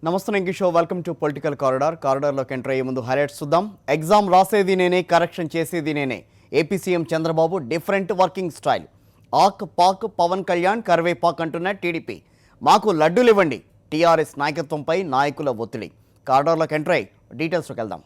నమస్తే ఇంకి show welcome to political కారిడార్లోకి ఎంటర్ అయ్యే ముందు హైలైట్స్ చూద్దాం. ఎగ్జామ్ రాసేది నేనే, కరెక్షన్ చేసేది నేనే. AP CM Chandrababu different working style. ఆక్ పాక్ పవన్ కళ్యాణ్ కరివేపాక్ అంటున్న టీడీపీ. మాకు లడ్డూలు ఇవ్వండి. టీఆర్ఎస్ నాయకత్వంపై నాయకుల ఒత్తిడి. కారిడార్లోకి ఎంటర్ అయ్యి డీటెయిల్స్లోకి వెళ్దాం.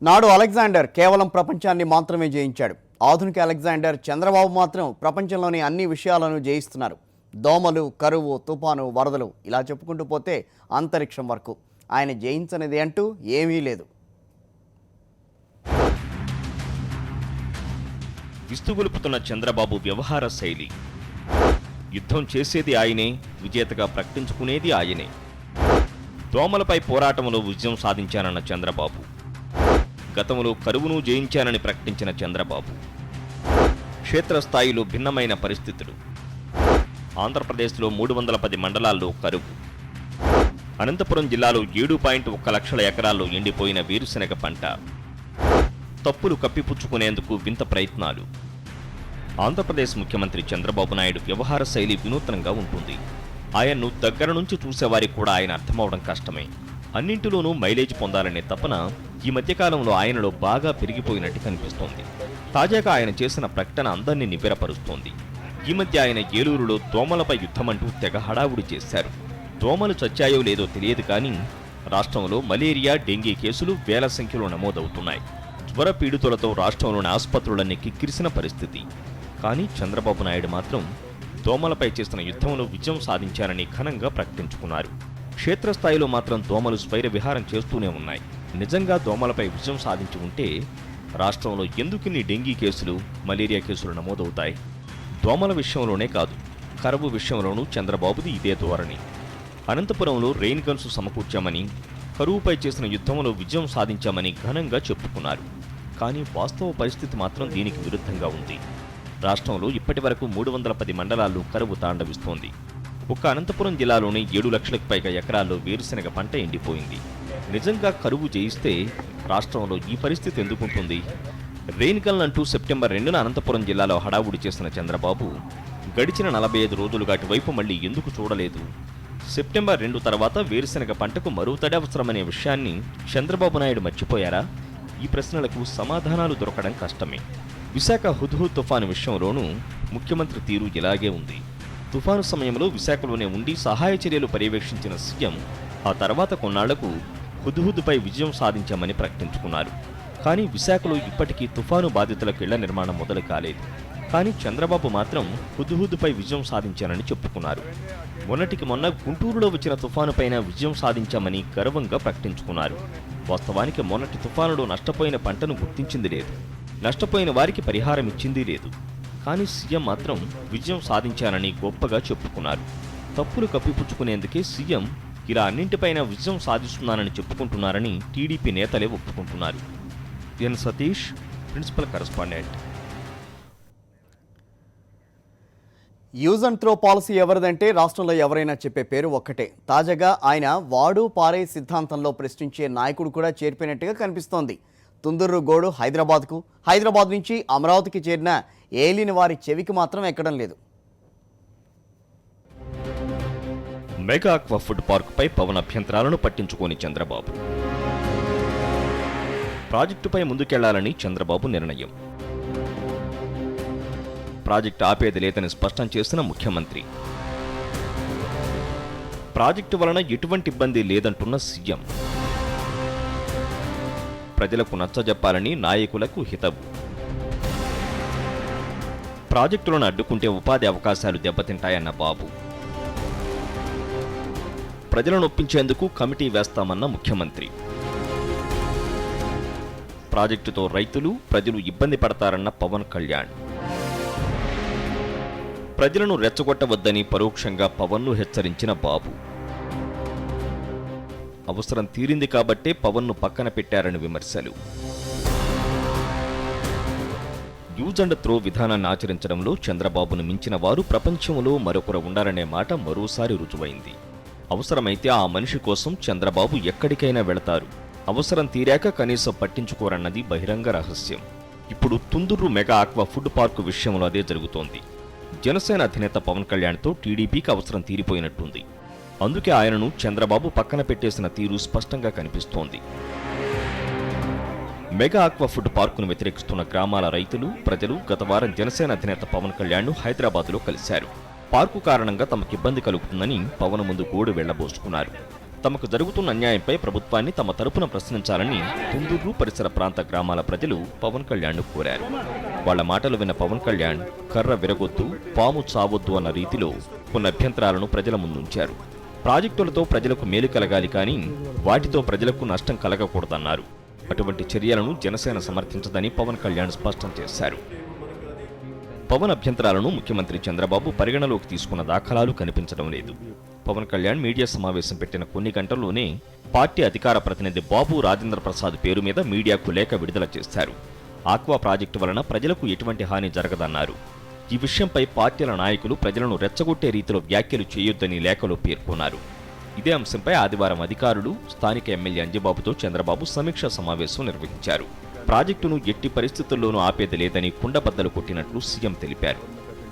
నాడు అలెగ్జాండర్ కేవలం ప్రపంచాన్ని మాత్రమే జయించాడు. ఆధునిక అలెగ్జాండర్ చంద్రబాబు మాత్రం ప్రపంచంలోని అన్ని విషయాలను జయిస్తున్నారు. దోమలు, కరువు, తుఫాను, వరదలు ఇలా చెప్పుకుంటూ పోతే అంతరిక్షం వరకు ఆయన జయించనిది అంటూ ఏమీ లేదు. విస్తుగొలుపుతున్న చంద్రబాబు వ్యవహార శైలి. యుద్ధం చేసేది ఆయనే, విజేతగా ప్రకటించుకునేది ఆయనే. దోమలపై పోరాటంలో విజయం సాధించానన్న చంద్రబాబు. గతంలో కరువును జయించానని ప్రకటించిన చంద్రబాబు. క్షేత్రస్థాయిలో భిన్నమైన పరిస్థితులు. ఆంధ్రప్రదేశ్లో 310 మండలాల్లో కరువు. అనంతపురం జిల్లాలో 7.1 లక్షల ఎకరాల్లో ఎండిపోయిన వేరుశెనగ పంట. తప్పులు కప్పిపుచ్చుకునేందుకు వింత ప్రయత్నాలు. ఆంధ్రప్రదేశ్ ముఖ్యమంత్రి చంద్రబాబు నాయుడు వ్యవహార శైలి వినూత్నంగా ఉంటుంది. ఆయన్ను దగ్గర నుంచి చూసేవారికి కూడా ఆయన అర్థమవడం కష్టమే. అన్నింటిలోనూ మైలేజ్ పొందాలనే తపన ఈ మధ్యకాలంలో ఆయనలో బాగా పెరిగిపోయినట్టు కనిపిస్తోంది. తాజాగా ఆయన చేసిన ప్రకటన అందరినీ నివ్వెరపరుస్తోంది. ఈ మధ్య ఆయన ఏలూరులో దోమలపై యుద్ధమంటూ తెగ హడావుడి చేశారు. దోమలు చచ్చాయో లేదో తెలియదు కానీ రాష్ట్రంలో మలేరియా, డెంగీ కేసులు వేల సంఖ్యలో నమోదవుతున్నాయి. జ్వర పీడితులతో రాష్ట్రంలోని ఆసుపత్రులన్నీ కిక్కిరిసిన పరిస్థితి. కానీ చంద్రబాబు నాయుడు మాత్రం దోమలపై చేసిన యుద్ధంలో విజయం సాధించారని ఘనంగా ప్రకటించుకున్నారు. క్షేత్రస్థాయిలో మాత్రం దోమలు స్వైర విహారం చేస్తూనే ఉన్నాయి. నిజంగా దోమలపై విజయం సాధించి ఉంటే రాష్ట్రంలో ఎందుకిన్ని డెంగీ కేసులు, మలేరియా కేసులు నమోదవుతాయి? దోమల విషయంలోనే కాదు, కరువు విషయంలోనూ చంద్రబాబుది ఇదే ధోరణి. అనంతపురంలో రెయిన్ గన్స్ సమకూర్చామని, కరువుపై చేసిన యుద్ధంలో విజయం సాధించామని ఘనంగా చెప్పుకున్నారు. కానీ వాస్తవ పరిస్థితి మాత్రం దీనికి విరుద్ధంగా ఉంది. రాష్ట్రంలో ఇప్పటి వరకు 310 మండలాల్లో కరువు తాండవిస్తోంది. ఒక్క అనంతపురం జిల్లాలోని 7 లక్షలకు పైగా ఎకరాల్లో వేరుశెనగ పంట ఎండిపోయింది. నిజంగా కరువు జయిస్తే రాష్ట్రంలో ఈ పరిస్థితి ఎందుకుంటుంది? రెయిన్ గన్ అంటూ సెప్టెంబర్ 2న అనంతపురం జిల్లాలో హడావుడి చేసిన చంద్రబాబు గడిచిన 45 రోజులుగా అటువైపు మళ్లీ ఎందుకు చూడలేదు? సెప్టెంబర్ 2 తర్వాత వేరుశెనగ పంటకు మరో తడి అవసరమనే విషయాన్ని చంద్రబాబు నాయుడు మర్చిపోయారా? ఈ ప్రశ్నలకు సమాధానాలు దొరకడం కష్టమే. విశాఖ హుద్హుద్ తుఫాను విషయంలోనూ ముఖ్యమంత్రి తీరు ఇలాగే ఉంది. తుఫాను సమయంలో విశాఖలోనే ఉండి సహాయ చర్యలు పర్యవేక్షించిన సీఎం ఆ తర్వాత కొన్నాళ్లకు హుద్హుద్పై విజయం సాధించామని ప్రకటించుకున్నారు. కానీ విశాఖలో ఇప్పటికీ తుఫాను బాధితులకు ఇళ్ల నిర్మాణం మొదలు కాలేదు. కానీ చంద్రబాబు మాత్రం హుద్హుద్పై విజయం సాధించానని చెప్పుకున్నారు. మొన్నటికి మొన్న గుంటూరులో వచ్చిన తుఫానుపైన విజయం సాధించామని గర్వంగా ప్రకటించుకున్నారు. వాస్తవానికి మొన్నటి తుఫానులో నష్టపోయిన పంటను గుర్తించింది లేదు, నష్టపోయిన వారికి పరిహారం ఇచ్చింది లేదు. కానీ సీఎం మాత్రం విజయం సాధించానని గొప్పగా చెప్పుకున్నారు. తప్పులు కప్పిపుచ్చుకునేందుకే సీఎం ఇలా అన్నింటిపైన విజయం సాధిస్తున్నానని చెప్పుకుంటున్నారని టీడీపీ నేతలే ఒప్పుకుంటున్నారు. N Satish, principal correspondent. Use and throw policy ఎవరిదంటే రాష్ట్రంలో ఎవరైనా చెప్పే పేరు ఒక్కటే. తాజాగా ఆయన వాడు పారే సిద్ధాంతంలో ప్రశ్నించే నాయకుడు కూడా చేరిపోయినట్టుగా కనిపిస్తోంది. తుందూరు గోడు హైదరాబాద్కు, హైదరాబాద్ నుంచి అమరావతికి చేరిన ఏలిన వారి చెవికి మాత్రం ఎక్కడం లేదు. మెగా ఆక్వా ఫుడ్ పార్కుపై పవన్ అభ్యంతరాలను పట్టించుకోని చంద్రబాబు. ప్రాజెక్టుపై ముందుకెళ్లాలని చంద్రబాబు నిర్ణయం. ప్రాజెక్టు ఆపేది లేదని స్పష్టం చేసిన ముఖ్యమంత్రి. ప్రాజెక్టు వలన ఎటువంటి ఇబ్బంది లేదంటున్న సీఎం. ప్రజలకు నచ్చజెప్పాలని నాయకులకు హితవు. ప్రాజెక్టులను అడ్డుకుంటే ఉపాధి అవకాశాలు దెబ్బతింటాయన్న బాబు. ప్రజలను ఒప్పించేందుకు కమిటీ వేస్తామన్న ముఖ్యమంత్రి. ప్రాజెక్టుతో రైతులు, ప్రజలు ఇబ్బంది పడతారన్న పవన్ కళ్యాణ్. ప్రజలను రెచ్చగొట్టవద్దని పరోక్షంగా పవన్ను హెచ్చరించిన బాబు. అవసరం తీరింది కాబట్టే పవన్ను పక్కన పెట్టారని విమర్శలు. యూజ్ అండ్ త్రో విధానాన్ని ఆచరించడంలో చంద్రబాబును మించిన వారు ప్రపంచంలో మరొకరు ఉండాలనే మాట మరోసారి రుజువైంది. అవసరమైతే ఆ మనిషి కోసం చంద్రబాబు ఎక్కడికైనా వెళతారు. అవసరం తీరాక కనీసం పట్టించుకోరన్నది బహిరంగ రహస్యం. ఇప్పుడు Tundurru mega aqua food park విషయంలో అదే జరుగుతోంది. జనసేన అధినేత పవన్ కళ్యాణ్తో టీడీపీకి అవసరం తీరిపోయినట్టుంది. అందుకే ఆయనను చంద్రబాబు పక్కన పెట్టేసిన తీరు స్పష్టంగా కనిపిస్తోంది. మెగా ఆక్వా ఫుడ్ పార్కును వ్యతిరేకిస్తున్న గ్రామాల రైతులు, ప్రజలు గత వారం జనసేన అధినేత పవన్ కళ్యాణ్ను హైదరాబాద్లో కలిశారు. పార్కు కారణంగా తమకు ఇబ్బంది కలుగుతుందని పవన్ ముందు గోడు వెళ్లబోసుకున్నారు. తమకు జరుగుతున్న అన్యాయంపై ప్రభుత్వాన్ని తమ తరపున ప్రశ్నించాలని తుందూరు పరిసర ప్రాంత గ్రామాల ప్రజలు పవన్ కళ్యాణ్ను కోరారు. వాళ్ల మాటలు విన్న పవన్ కళ్యాణ్ కర్ర విరగొద్దు, పాము చావొద్దు అన్న రీతిలో కొన్ని అభ్యంతరాలను ప్రజల ముందుంచారు. ప్రాజెక్టులతో ప్రజలకు మేలు కలగాలి కానీ వాటితో ప్రజలకు నష్టం కలగకూడదన్నారు. అటువంటి చర్యలను జనసేన సమర్థించదని పవన్ కళ్యాణ్ స్పష్టం చేశారు. పవన్ అభ్యంతరాలను ముఖ్యమంత్రి చంద్రబాబు పరిగణలోకి తీసుకున్న దాఖలాలు కనిపించడం లేదు. పవన్ కళ్యాణ్ మీడియా సమావేశం పెట్టిన కొన్ని గంటల్లోనే పార్టీ అధికార ప్రతినిధి బాబు రాజేంద్ర ప్రసాద్ పేరు మీద మీడియాకు లేఖ విడుదల చేశారు. ఆక్వా ప్రాజెక్టు వలన ప్రజలకు ఎటువంటి హాని జరగదన్నారు. ఈ విషయంపై పార్టీల నాయకులు ప్రజలను రెచ్చగొట్టే రీతిలో వ్యాఖ్యలు చేయొద్దని లేఖలో పేర్కొన్నారు. ఇదే అంశంపై ఆదివారం అధికారులు స్థానిక ఎమ్మెల్యే అంజిబాబుతో చంద్రబాబు సమీక్షా సమావేశం నిర్వహించారు. ప్రాజెక్టును ఎట్టి పరిస్థితుల్లోనూ ఆపేది లేదని కుండబద్దలు కొట్టినట్లు సీఎం తెలిపారు.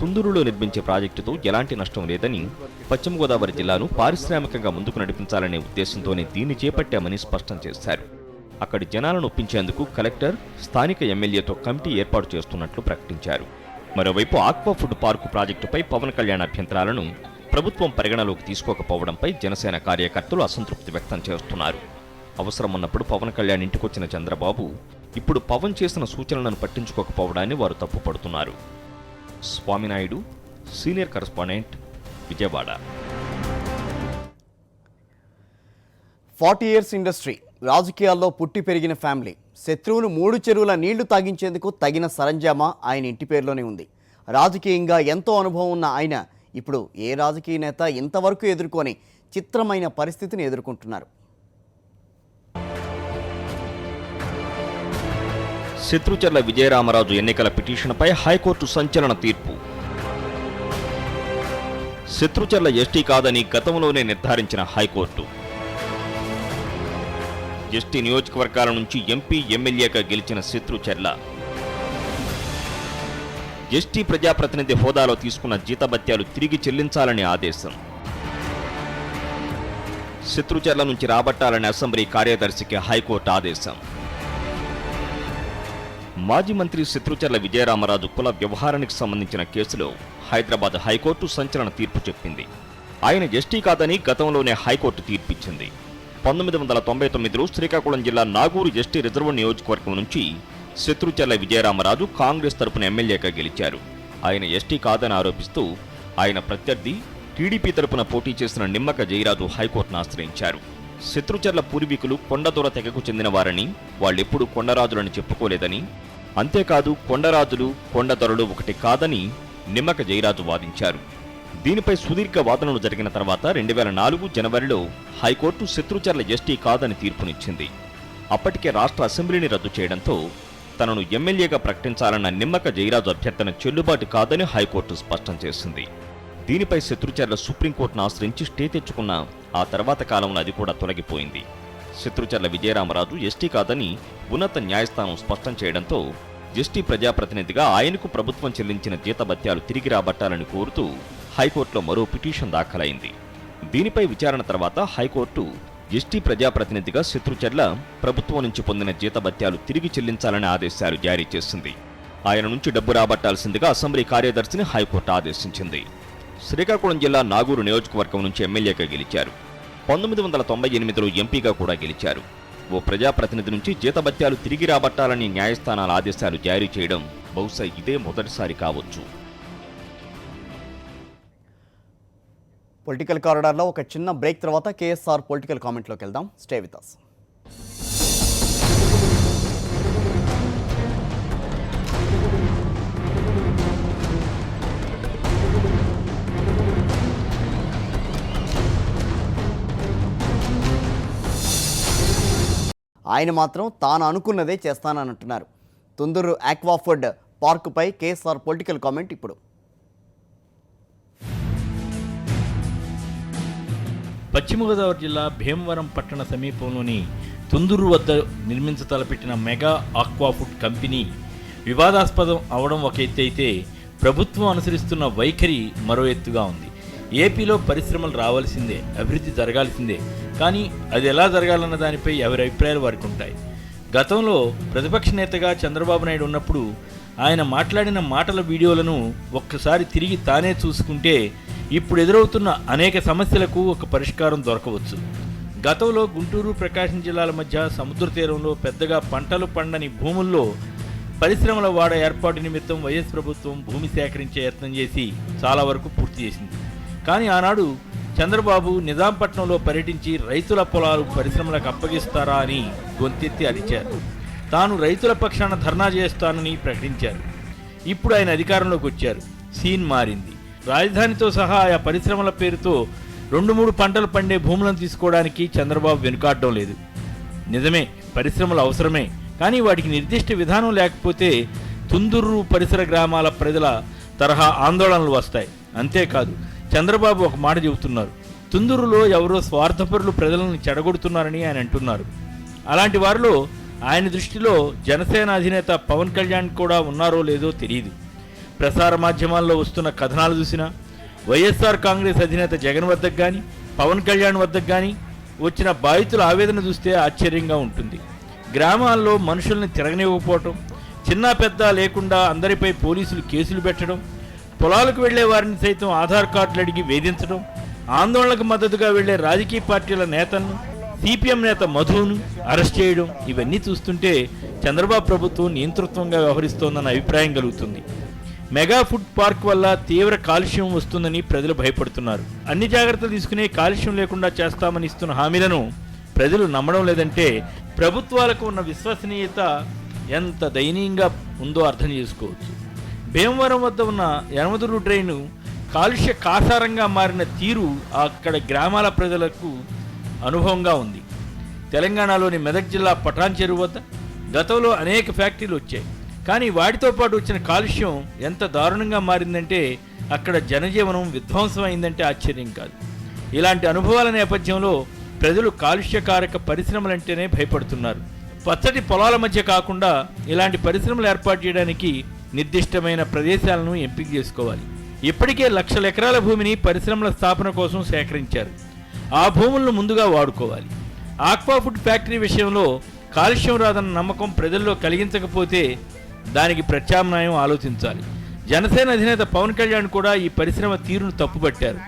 తుందూరులో నిర్మించే ప్రాజెక్టుతో ఎలాంటి నష్టం లేదని, పశ్చిమ గోదావరి జిల్లాను పారిశ్రామికంగా ముందుకు నడిపించాలనే ఉద్దేశంతోనే దీన్ని చేపట్టామని స్పష్టం చేశారు. అక్కడి జనాలను ఒప్పించేందుకు కలెక్టర్ స్థానిక ఎమ్మెల్యేతో కమిటీ ఏర్పాటు చేస్తున్నట్లు ప్రకటించారు. మరోవైపు ఆక్వా ఫుడ్ పార్కు ప్రాజెక్టుపై పవన్ కళ్యాణ్ అభ్యంతరాలను ప్రభుత్వం పరిగణలోకి తీసుకోకపోవడంపై జనసేన కార్యకర్తలు అసంతృప్తి వ్యక్తం చేస్తున్నారు. అవసరం ఉన్నప్పుడు పవన్ కళ్యాణ్ ఇంటికొచ్చిన చంద్రబాబు ఇప్పుడు పవన్ చేసిన సూచనలను పట్టించుకోకపోవడాన్ని వారు తప్పుపడుతున్నారు. Swaminaidu, senior correspondent, Vijayawada. 40 years industry, రాజకీయాల్లో పుట్టి పెరిగిన ఫ్యామిలీ. శత్రువును 3 చెరువుల నీళ్లు తాగించేందుకు తగిన సరంజామా ఆయన ఇంటి పేరులోనే ఉంది. రాజకీయంగా ఎంతో అనుభవం ఉన్న ఆయన ఇప్పుడు ఏ రాజకీయ నేత ఇంతవరకు ఎదుర్కొని చిత్రమైన పరిస్థితిని ఎదుర్కొంటున్నారు. శత్రుచర్ల విజయరామరాజు ఎన్నికల పిటిషన్పై హైకోర్టు సంచలన తీర్పు. శత్రుచర్ల ఎస్టీ కాదని గతంలోనే నిర్ధారించిన హైకోర్టు. ఎస్టీ నియోజకవర్గాల నుంచి ఎంపీ, ఎమ్మెల్యేగా గెలిచిన శత్రుచర్ల ఎస్టీ ప్రజాప్రతినిధి హోదాలో తీసుకున్న జీతభత్యాలు తిరిగి చెల్లించాలని ఆదేశం. శత్రుచర్ల నుంచి రాబట్టాలని అసెంబ్లీ కార్యదర్శికి హైకోర్టు ఆదేశం. మాజీ మంత్రి శత్రుచర్ల విజయరామరాజు కుల వ్యవహారానికి సంబంధించిన కేసులో హైదరాబాద్ హైకోర్టు సంచలన తీర్పు చెప్పింది. ఆయన ఎస్టీ కాదని గతంలోనే హైకోర్టు తీర్పిచ్చింది. 1999లో శ్రీకాకుళం జిల్లా నాగూరు ఎస్టీ రిజర్వ్ నియోజకవర్గం నుంచి శత్రుచర్ల విజయరామరాజు కాంగ్రెస్ తరపున ఎమ్మెల్యేగా గెలిచారు. ఆయన ఎస్టీ కాదని ఆరోపిస్తూ ఆయన ప్రత్యర్థి టీడీపీ తరపున పోటీ చేసిన నిమ్మక జయరాజు హైకోర్టును ఆశ్రయించారు. శత్రుచర్ల పూర్వీకులు కొండదొర తెగకు చెందిన వారని, వాళ్ళెప్పుడూ కొండరాజులని చెప్పుకోలేదని, అంతేకాదు కొండరాజులు, కొండదొరలు ఒకటి కాదని నిమ్మక జయరాజు వాదించారు. దీనిపై సుదీర్ఘ వాదనలు జరిగిన తర్వాత 2004 జనవరిలో హైకోర్టు శత్రుచర్ల ఎస్టీ కాదని తీర్పునిచ్చింది. అప్పటికే రాష్ట్ర అసెంబ్లీని రద్దు చేయడంతో తనను ఎమ్మెల్యేగా ప్రకటించాలన్న నిమ్మక జయరాజు అభ్యర్థన చెల్లుబాటు కాదని హైకోర్టు స్పష్టం చేసింది. దీనిపై శత్రుచర్ల సుప్రీంకోర్టును ఆశ్రయించి స్టే తెచ్చుకున్న ఆ తర్వాత కాలంలో అది కూడా తొలగిపోయింది. శత్రుచర్ల విజయరామరాజు ఎస్టీ కాదని ఉన్నత న్యాయస్థానం స్పష్టం చేయడంతో ఎస్టీ ప్రజాప్రతినిధిగా ఆయనకు ప్రభుత్వం చెల్లించిన జీతభత్యాలు తిరిగి రాబట్టాలని కోరుతూ హైకోర్టులో మరో పిటిషన్ దాఖలైంది. దీనిపై విచారణ తర్వాత హైకోర్టు ఎస్టీ ప్రజాప్రతినిధిగా శత్రుచర్ల ప్రభుత్వం నుంచి పొందిన జీతభత్యాలు తిరిగి చెల్లించాలని ఆదేశాలు జారీ చేసింది. ఆయన నుంచి డబ్బు రాబట్టాల్సిందిగా అసెంబ్లీ కార్యదర్శిని హైకోర్టు ఆదేశించింది. శ్రీకాకుళం జిల్లా నాగూరు నియోజకవర్గం నుంచి ఎమ్మెల్యేగా గెలిచారు. 1998లో ఎంపీగా కూడా గెలిచారు. ఓ ప్రజాప్రతినిధి నుంచి జీతభత్యాలు తిరిగి రాబట్టాలని న్యాయస్థానాల ఆదేశాలు జారీ చేయడం బహుశా ఇదే మొదటిసారి కావచ్చు. పొలిటికల్ కారిడార్లో ఒక చిన్న బ్రేక్ తర్వాత కేఎస్ఆర్ పొలిటికల్ కామెంట్లోకి వెళ్దాం. Stay with us. ఆయన మాత్రం తాను అనుకున్నదే చేస్తానంటున్నారు. తుందూరు ఆక్వా ఫుడ్ పార్కుపై కేఎస్ఆర్ పొలిటికల్ కామెంట్ ఇప్పుడు. పశ్చిమ గోదావరి జిల్లా భీమవరం పట్టణ సమీపంలోని తుందూరు వద్ద నిర్మించతలపెట్టిన మెగా ఆక్వా ఫుడ్ కంపెనీ వివాదాస్పదం అవడం ఒక ఎత్తు అయితే ప్రభుత్వం అనుసరిస్తున్న వైఖరి మరో ఎత్తుగా ఉంది. ఏపీలో పరిశ్రమలు రావాల్సిందే, అభివృద్ధి జరగాల్సిందే, కానీ అది ఎలా జరగాలన్న దానిపై ఎవరి అభిప్రాయాలు వారికి ఉంటాయి. గతంలో ప్రతిపక్ష నేతగా చంద్రబాబు నాయుడు ఉన్నప్పుడు ఆయన మాట్లాడిన మాటల వీడియోలను ఒక్కసారి తిరిగి తానే చూసుకుంటే ఇప్పుడు ఎదురవుతున్న అనేక సమస్యలకు ఒక పరిష్కారం దొరకవచ్చు. గతంలో గుంటూరు, ప్రకాశం జిల్లాల మధ్య సముద్ర తీరంలో పెద్దగా పంటలు పండని భూముల్లో పరిశ్రమల వాడ ఏర్పాటు నిమిత్తం వైఎస్ ప్రభుత్వం భూమి సేకరించే యత్నం చేసి చాలా వరకు పూర్తి చేసింది. కానీ ఆనాడు చంద్రబాబు నిజాంపట్నంలో పర్యటించి రైతుల పొలాలు పరిశ్రమలకు అప్పగిస్తారా అని గొంతెత్తి అరిచారు. తాను రైతుల పక్షాన ధర్నా చేస్తానని ప్రకటించారు. ఇప్పుడు ఆయన అధికారంలోకి వచ్చారు. సీన్ మారింది. రాజధానితో సహా ఆయా పరిశ్రమల పేరుతో 2-3 పంటలు పండే భూములను తీసుకోవడానికి చంద్రబాబు వెనుకాడడం లేదు. నిజమే, పరిశ్రమలు అవసరమే, కానీ వాటికి నిర్దిష్ట విధానం లేకపోతే తుందూరు పరిసర గ్రామాల ప్రజల తరహా ఆందోళనలు వస్తాయి. అంతేకాదు, చంద్రబాబు ఒక మాట చెబుతున్నారు. తుందూరులో ఎవరో స్వార్థపరులు ప్రజలను చెడగొడుతున్నారని ఆయన అంటున్నారు. అలాంటి వారిలో ఆయన దృష్టిలో జనసేన అధినేత పవన్ కళ్యాణ్ కూడా ఉన్నారో లేదో తెలియదు. ప్రసార మాధ్యమాల్లో వస్తున్న కథనాలు చూసినా వైఎస్ఆర్ కాంగ్రెస్ అధినేత జగన్ వద్దకు కానీ పవన్ కళ్యాణ్ వద్దకు కానీ వచ్చిన బాధితుల ఆవేదన చూస్తే ఆశ్చర్యంగా ఉంటుంది. గ్రామాల్లో మనుషుల్ని తిరగనివ్వకపోవటం, చిన్న పెద్ద లేకుండా అందరిపై పోలీసులు కేసులు పెట్టడం, పొలాలకు వెళ్లే వారిని సైతం ఆధార్ కార్డులు అడిగి వేధించడం, ఆందోళనకు మద్దతుగా వెళ్లే రాజకీయ పార్టీల నేతలను, సిపిఎం నేత మధును అరెస్ట్ చేయడం, ఇవన్నీ చూస్తుంటే చంద్రబాబు ప్రభుత్వం నియంతృత్వంగా వ్యవహరిస్తోందన్న అభిప్రాయం కలుగుతుంది. మెగా ఫుడ్ పార్క్ వల్ల తీవ్ర కాలుష్యం వస్తుందని ప్రజలు భయపడుతున్నారు. అన్ని జాగ్రత్తలు తీసుకునే కాలుష్యం లేకుండా చేస్తామని ఇస్తున్న హామీలను ప్రజలు నమ్మడం లేదంటే ప్రభుత్వాలకు ఉన్న విశ్వసనీయత ఎంత దయనీయంగా ఉందో అర్థం చేసుకోవచ్చు. భీమవరం వద్ద ఉన్న యనమదురు డ్రైను కాలుష్య కాసారంగా మారిన తీరు అక్కడ గ్రామాల ప్రజలకు అనుభవంగా ఉంది. తెలంగాణలోని మెదక్ జిల్లా పటాన్ చెరువు వద్ద గతంలో అనేక ఫ్యాక్టరీలు వచ్చాయి. కానీ వాటితో పాటు వచ్చిన కాలుష్యం ఎంత దారుణంగా మారిందంటే అక్కడ జనజీవనం విధ్వంసం అయిందంటే ఆశ్చర్యం కాదు. ఇలాంటి అనుభవాల నేపథ్యంలో ప్రజలు కాలుష్యకారక పరిశ్రమలంటేనే భయపడుతున్నారు. పచ్చటి పొలాల మధ్య కాకుండా ఇలాంటి పరిశ్రమలు ఏర్పాటు చేయడానికి నిర్దిష్టమైన ప్రదేశాలను ఎంపిక చేసుకోవాలి. ఇప్పటికే లక్షల ఎకరాల భూమిని పరిశ్రమల స్థాపన కోసం సేకరించారు. ఆ భూములను ముందుగా వాడుకోవాలి. ఆక్వా ఫుడ్ ఫ్యాక్టరీ విషయంలో కాలుష్యం రాదన్న నమ్మకం ప్రజల్లో కలిగించకపోతే దానికి ప్రత్యామ్నాయం ఆలోచించాలి. జనసేన అధినేత పవన్ కళ్యాణ్ కూడా ఈ పరిశ్రమ తీరును తప్పుపట్టారు.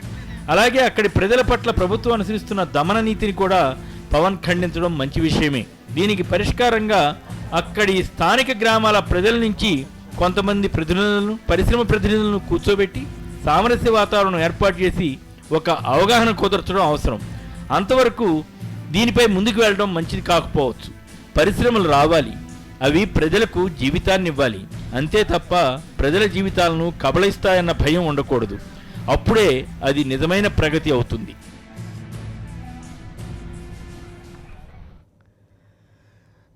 అలాగే అక్కడి ప్రజల పట్ల ప్రభుత్వం అనుసరిస్తున్న దమన నీతిని కూడా పవన్ ఖండించడం మంచి విషయమే. దీనికి పరిష్కారంగా అక్కడి స్థానిక గ్రామాల ప్రజల నుంచి కొంతమంది ప్రతినిధులను, పరిశ్రమ ప్రతినిధులను కూర్చోబెట్టి సామరస్య వాతావరణం ఏర్పాటు చేసి ఒక అవగాహన కుదర్చడం అవసరం. అంతవరకు దీనిపై ముందుకు వెళ్ళడం మంచిది కాకపోవచ్చు. పరిశ్రమలు రావాలి, అవి ప్రజలకు జీవితాన్ని ఇవ్వాలి. అంతే తప్ప ప్రజల జీవితాలను కబళిస్తాయన్న భయం ఉండకూడదు. అప్పుడే అది నిజమైన ప్రగతి అవుతుంది.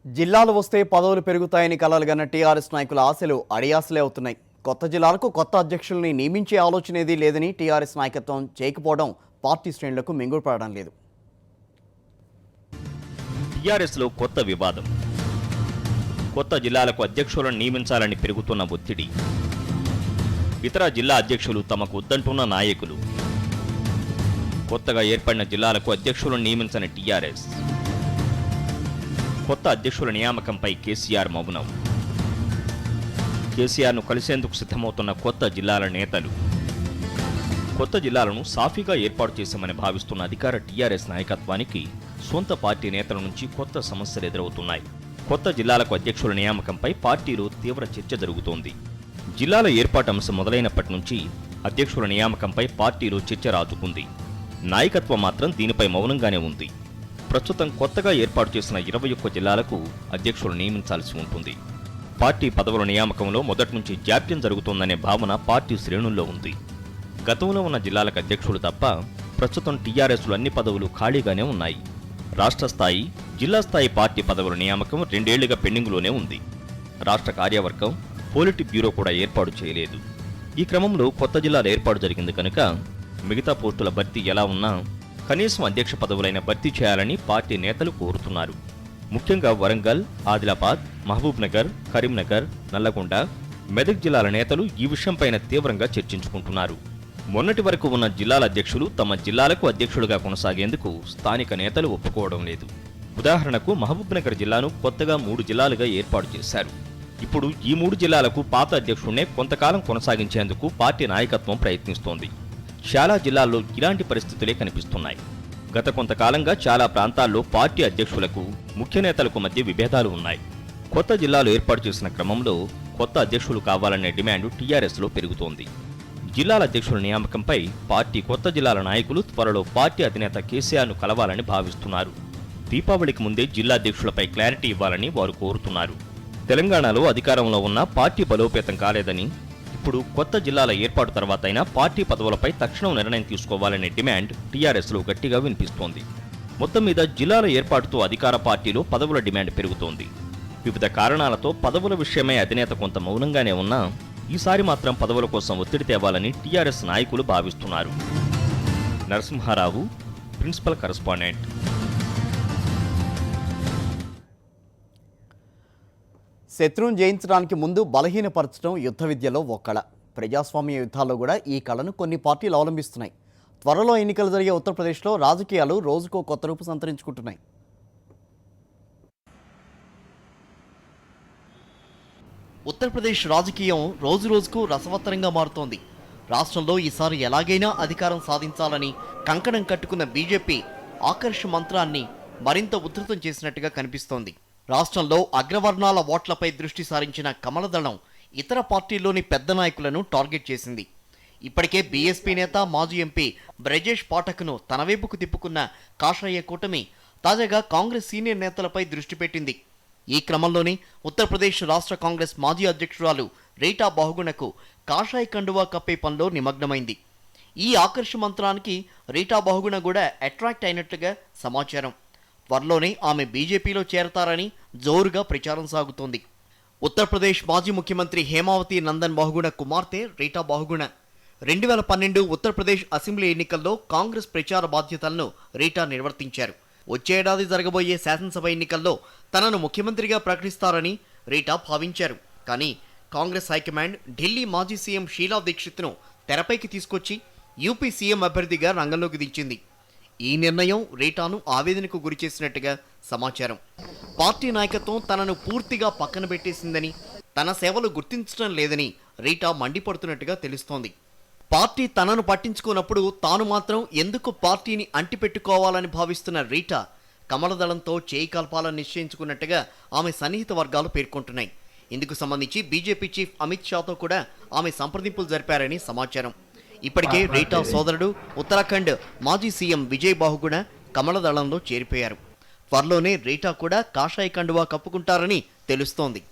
జిల్లాలు వస్తే పదవులు పెరుగుతాయని కలలుగన్న టీఆర్ఎస్ నాయకుల ఆశలు అడియాసలే అవుతున్నాయి. కొత్త జిల్లాలకు కొత్త అధ్యక్షుల్ని నియమించే ఆలోచనేది లేదని టీఆర్ఎస్ నాయకత్వం చేయకపోవడం పార్టీ శ్రేణులకు మింగుడుపడడం లేదు. టీఆర్ఎస్లో కొత్త వివాదం. కొత్త జిల్లాలకు అధ్యక్షులను నియమించాలని పెరుగుతున్న ఒత్తిడి. ఇతర జిల్లా అధ్యక్షులు తమకు వద్దంటున్న నాయకులు. కొత్తగా ఏర్పడిన జిల్లాలకు అధ్యక్షులను నియమించని టీఆర్ఎస్. కొత్త అధ్యక్షుల నియామకంపై కేసీఆర్ మౌనం. కేసీఆర్ను కలిసేందుకు సిద్ధమవుతున్న కొత్త జిల్లాల నేతలు. కొత్త జిల్లాలను సాఫీగా ఏర్పాటు చేశామని భావిస్తున్న అధికార టీఆర్ఎస్ నాయకత్వానికి సొంత పార్టీ నేతల నుంచి కొత్త సమస్యలు ఎదురవుతున్నాయి. కొత్త జిల్లాలకు అధ్యక్షుల నియామకంపై పార్టీలో తీవ్ర చర్చ జరుగుతోంది. జిల్లాల ఏర్పాటు అంశం మొదలైనప్పటి నుంచి అధ్యక్షుల నియామకంపై పార్టీలో చర్చ రాజుకుంది. నాయకత్వం మాత్రం దీనిపై మౌనంగానే ఉంది. ప్రస్తుతం కొత్తగా ఏర్పాటు చేసిన 21 జిల్లాలకు అధ్యక్షులు నియమించాల్సి ఉంటుంది. పార్టీ పదవుల నియామకంలో మొదటి నుంచి జాప్యం జరుగుతోందనే భావన పార్టీ శ్రేణుల్లో ఉంది. గతంలో ఉన్న జిల్లాలకు అధ్యక్షులు తప్ప ప్రస్తుతం టీఆర్ఎస్లు అన్ని పదవులు ఖాళీగానే ఉన్నాయి. రాష్ట్ర స్థాయి, జిల్లా స్థాయి పార్టీ పదవుల నియామకం 2 ఏళ్లుగా పెండింగ్లోనే ఉంది. రాష్ట్ర కార్యవర్గం, పోలిట్ బ్యూరో కూడా ఏర్పాటు చేయలేదు. ఈ క్రమంలో కొత్త జిల్లాల ఏర్పాటు జరిగింది కనుక మిగతా పోస్టుల భర్తీ ఎలా ఉన్నా కనీసం అధ్యక్ష పదవులైన భర్తీ చేయాలని పార్టీ నేతలు కోరుతున్నారు. ముఖ్యంగా వరంగల్, ఆదిలాబాద్, మహబూబ్ నగర్, కరీంనగర్, నల్లగొండ, మెదక్ జిల్లాల నేతలు ఈ విషయంపైన తీవ్రంగా చర్చించుకుంటున్నారు. మొన్నటి వరకు ఉన్న జిల్లాల అధ్యక్షులు తమ జిల్లాలకు అధ్యక్షులుగా కొనసాగేందుకు స్థానిక నేతలు ఒప్పుకోవడం లేదు. ఉదాహరణకు మహబూబ్ నగర్ జిల్లాను కొత్తగా 3 జిల్లాలుగా ఏర్పాటు చేశారు. ఇప్పుడు ఈ 3 జిల్లాలకు పాత అధ్యక్షుడినే కొంతకాలం కొనసాగించేందుకు పార్టీ నాయకత్వం ప్రయత్నిస్తోంది. చాలా జిల్లాల్లో ఇలాంటి పరిస్థితులే కనిపిస్తున్నాయి. గత కొంతకాలంగా చాలా ప్రాంతాల్లో పార్టీ అధ్యక్షులకు ముఖ్య నేతలకు మధ్య విభేదాలు ఉన్నాయి. కొత్త జిల్లాలు ఏర్పాటు చేసిన క్రమంలో కొత్త అధ్యక్షులు కావాలనే డిమాండ్ టీఆర్ఎస్లో పెరుగుతోంది. జిల్లాల అధ్యక్షుల నియామకంపై పార్టీ కొత్త జిల్లాల నాయకులు త్వరలో పార్టీ అధినేత కేసీఆర్ను కలవాలని భావిస్తున్నారు. దీపావళికి ముందే జిల్లా అధ్యక్షులపై క్లారిటీ ఇవ్వాలని వారు కోరుతున్నారు. తెలంగాణలో అధికారంలో ఉన్న పార్టీ బలోపేతం కాలేదని, ఇప్పుడు కొత్త జిల్లాల ఏర్పాటు తర్వాతైనా పార్టీ పదవులపై తక్షణం నిర్ణయం తీసుకోవాలనే డిమాండ్ టీఆర్ఎస్లో గట్టిగా వినిపిస్తోంది. మొత్తం మీద జిల్లాల ఏర్పాటుతో అధికార పార్టీలో పదవుల డిమాండ్ పెరుగుతోంది. వివిధ కారణాలతో పదవుల విషయమై అధినేత కొంత మౌనంగానే ఉన్నా ఈసారి మాత్రం పదవుల కోసం ఒత్తిడి తేవాలని టీఆర్ఎస్ నాయకులు భావిస్తున్నారు. Narasimharao, principal correspondent. శత్రువును జయించడానికి ముందు బలహీనపరచడం యుద్ధ విద్యలో ఒక కళ. ప్రజాస్వామ్య యుద్ధాల్లో కూడా ఈ కళను కొన్ని పార్టీలు అవలంబిస్తున్నాయి. త్వరలో ఎన్నికలు జరిగే ఉత్తరప్రదేశ్లో రాజకీయాలు రోజుకో కొత్త రూపు సంతరించుకుంటున్నాయి. ఉత్తరప్రదేశ్ రాజకీయం రోజురోజుకు రసవత్తరంగా మారుతోంది. రాష్ట్రంలో ఈసారి ఎలాగైనా అధికారం సాధించాలని కంకణం కట్టుకున్న బీజేపీ ఆకర్ష్ మంత్రాన్ని మరింత ఉధృతం చేసినట్టుగా కనిపిస్తోంది. రాష్ట్రంలో అగ్రవర్ణాల ఓట్లపై దృష్టి సారించిన కమలదళం ఇతర పార్టీల్లోని పెద్ద నాయకులను టార్గెట్ చేసింది. ఇప్పటికే బీఎస్పీ నేత మాజీ ఎంపీ బ్రజేష్ పాఠక్ను తన వైపుకు తిప్పుకున్న కాషాయ కూటమి తాజాగా కాంగ్రెస్ సీనియర్ నేతలపై దృష్టి పెట్టింది. ఈ క్రమంలోనే ఉత్తరప్రదేశ్ రాష్ట్ర కాంగ్రెస్ మాజీ అధ్యక్షురాలు రీటా బహుగుణకు కాషాయ కండువా కప్పే పనిలో నిమగ్నమైంది. ఈ ఆకర్ష మంత్రానికి రీటా బహుగుణ కూడా అట్రాక్ట్ అయినట్లుగా సమాచారం. త్వరలోనే ఆమె బీజేపీలో చేరతారని జోరుగా ప్రచారం సాగుతోంది. ఉత్తరప్రదేశ్ మాజీ ముఖ్యమంత్రి హేమావతి నందన్ బహుగుణ కుమార్తె రీటా బహుగుణ 2012 ఉత్తరప్రదేశ్ అసెంబ్లీ ఎన్నికల్లో కాంగ్రెస్ ప్రచార బాధ్యతలను రీటా నిర్వర్తించారు. వచ్చే ఏడాది జరగబోయే శాసనసభ ఎన్నికల్లో తనను ముఖ్యమంత్రిగా ప్రకటిస్తారని రీటా భావించారు. కానీ కాంగ్రెస్ హైకమాండ్ ఢిల్లీ మాజీ సీఎం షీలా దీక్షిత్ను తెరపైకి తీసుకొచ్చి యూపీ సీఎం అభ్యర్థిగా రంగంలోకి దించింది. ఈ నిర్ణయం రీటాను ఆవేదనకు గురిచేసినట్టుగా సమాచారం. పార్టీ నాయకత్వం తనను పూర్తిగా పక్కన పెట్టేసిందని, తన సేవలు గుర్తించడం లేదని రీటా మండిపడుతున్నట్టుగా తెలుస్తోంది. పార్టీ తనను పట్టించుకున్నప్పుడు తాను మాత్రం ఎందుకు పార్టీని అంటిపెట్టుకోవాలని భావిస్తున్న రీటా కమలదళంతో చేయి కలపాలని నిశ్చయించుకున్నట్టుగా ఆమె సన్నిహిత వర్గాలు పేర్కొంటున్నాయి. ఇందుకు సంబంధించి బీజేపీ చీఫ్ అమిత్ షాతో కూడా ఆమె సంప్రదింపులు జరిపారని సమాచారం. ఇప్పటికే రీటా సోదరుడు ఉత్తరాఖండ్ మాజీ సీఎం విజయ్ బహుగుణ కమలదళంలో చేరిపోయారు. త్వరలోనే రీటా కూడా కాషాయ కండువా కప్పుకుంటారని తెలుస్తోంది.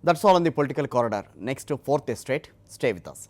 That's all on the political corridor. Next to fourth estate. Stay with us.